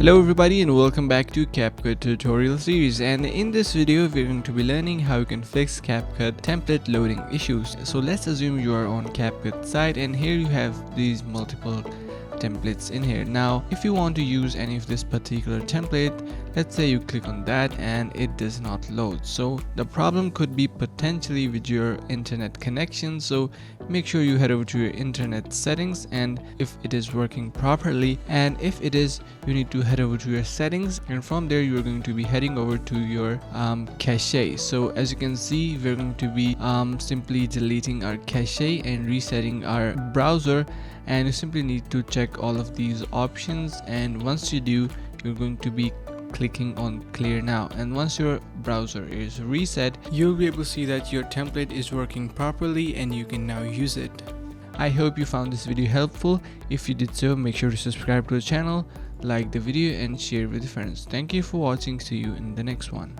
Hello everybody and welcome back to CapCut tutorial series, and in this video we're going to be learning how you can fix CapCut template loading issues. So let's assume you are on CapCut site and here you have these multiple templates in here. Now if you want to use any of this particular template, let's say you click on that and it does not load. So the problem could be potentially with your internet connection, so make sure you head over to your internet settings and if it is working properly, and if it is, you need to head over to your settings, and from there you are going to be heading over to your cache. So as you can see, we're going to be simply deleting our cache and resetting our browser, and you simply need to check all of these options, and once you do, you're going to be clicking on clear now, and once your browser is reset, you'll be able to see that your template is working properly and you can now use it. I hope you found this video helpful. If you did so, make sure to subscribe to the channel, like the video and share with your friends. Thank you for watching. See you in the next one.